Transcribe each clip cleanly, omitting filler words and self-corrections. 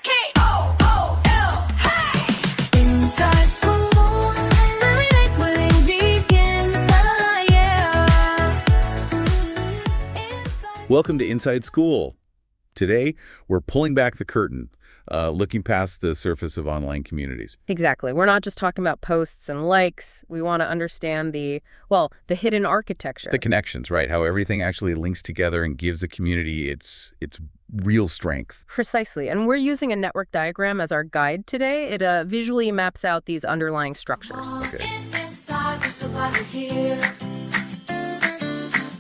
Skool, hey! Inside Skool, every day begin the year. Welcome to Inside Skool. Today, we're pulling back the curtain, looking past the surface of online communities. Exactly. We're not just talking about posts and likes. We want to understand the hidden architecture. The connections, right? How everything actually links together and gives a community its real strength. Precisely. And we're using a network diagram as our guide today. It visually maps out these underlying structures. Okay. Inside, the supplies are here.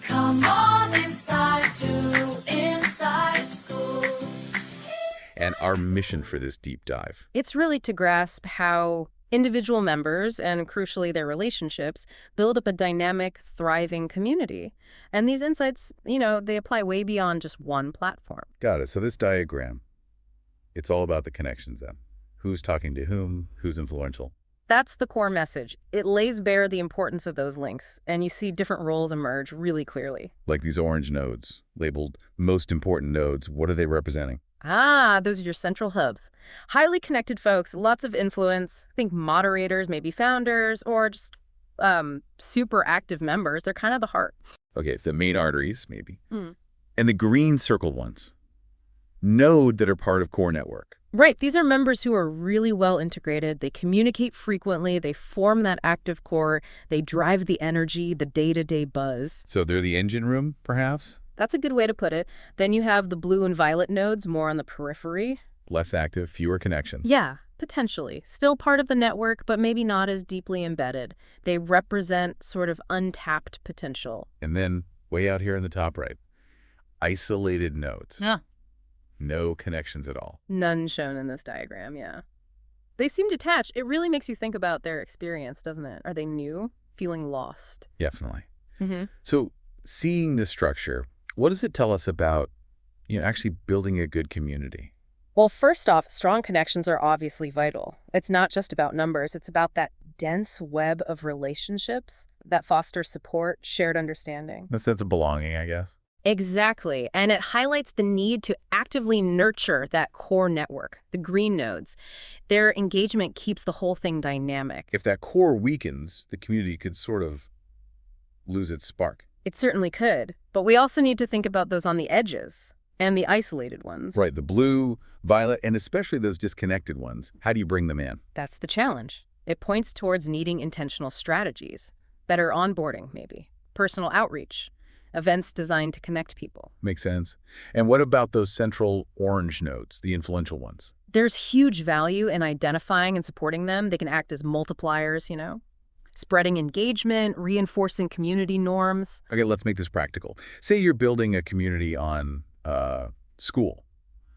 Come on inside to Inside Skool. And our mission for this deep dive. It's really to grasp how individual members and, crucially, their relationships build up a dynamic, thriving community. And these insights, they apply way beyond just one platform. Got it. So this diagram, it's all about the connections then. Who's talking to whom, who's influential. That's the core message. It lays bare the importance of those links, and you see different roles emerge really clearly. Like these orange nodes, labeled most important nodes. What are they representing? Those are your central hubs. Highly connected folks, lots of influence. Think moderators, maybe founders, or just super active members. They're kind of the heart. Okay, the main arteries, maybe. And the green circled ones. Node that are part of core network. Right. These are members who are really well integrated. They communicate frequently. They form that active core. They drive the energy, the day-to-day buzz. So they're the engine room, perhaps? That's a good way to put it. Then you have the blue and violet nodes more on the periphery. Less active, fewer connections. Yeah, potentially. Still part of the network, but maybe not as deeply embedded. They represent sort of untapped potential. And then, way out here in the top right, isolated nodes. Yeah. No connections at all. None shown in this diagram, yeah. They seem detached. It really makes you think about their experience, doesn't it? Are they new? Feeling lost? Definitely. Mm-hmm. So, seeing this structure, what does it tell us about, actually building a good community? Well, first off, strong connections are obviously vital. It's not just about numbers. It's about that dense web of relationships that foster support, shared understanding. The sense of belonging, I guess. Exactly. And it highlights the need to actively nurture that core network, the green nodes. Their engagement keeps the whole thing dynamic. If that core weakens, the community could sort of lose its spark. It certainly could. But we also need to think about those on the edges and the isolated ones. Right, the blue, violet, and especially those disconnected ones. How do you bring them in? That's the challenge. It points towards needing intentional strategies, better onboarding maybe, personal outreach, events designed to connect people. Makes sense. And what about those central orange nodes, the influential ones? There's huge value in identifying and supporting them. They can act as multipliers, spreading engagement, reinforcing community norms. Okay, let's make this practical. Say you're building a community on school.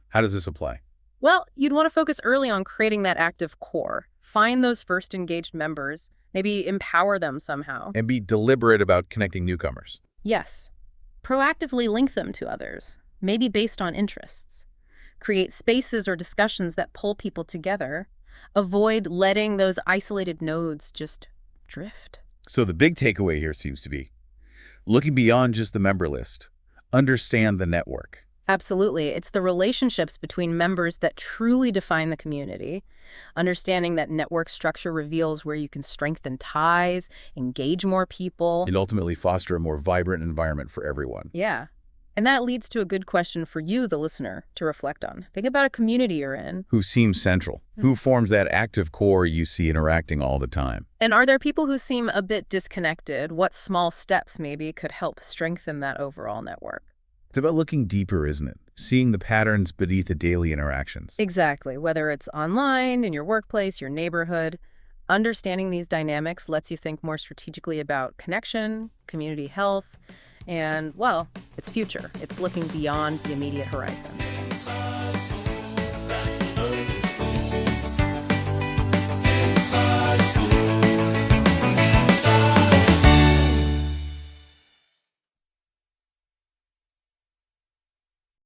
How does this apply? Well, you'd want to focus early on creating that active core. Find those first engaged members, maybe empower them somehow. And be deliberate about connecting newcomers. Yes. Proactively link them to others, maybe based on interests. Create spaces or discussions that pull people together. Avoid letting those isolated nodes just drift. So the big takeaway here seems to be looking beyond just the member list. Understand the network. Absolutely. It's the relationships between members that truly define the community. Understanding that network structure reveals where you can strengthen ties, engage more people. And ultimately foster a more vibrant environment for everyone. Yeah. And that leads to a good question for you, the listener, to reflect on. Think about a community you're in. Who seems central? Who forms that active core you see interacting all the time? And are there people who seem a bit disconnected? What small steps maybe could help strengthen that overall network? It's about looking deeper, isn't it? Seeing the patterns beneath the daily interactions. Exactly. Whether it's online, in your workplace, your neighborhood, understanding these dynamics lets you think more strategically about connection, community health, and, well, its future. It's looking beyond the immediate horizon.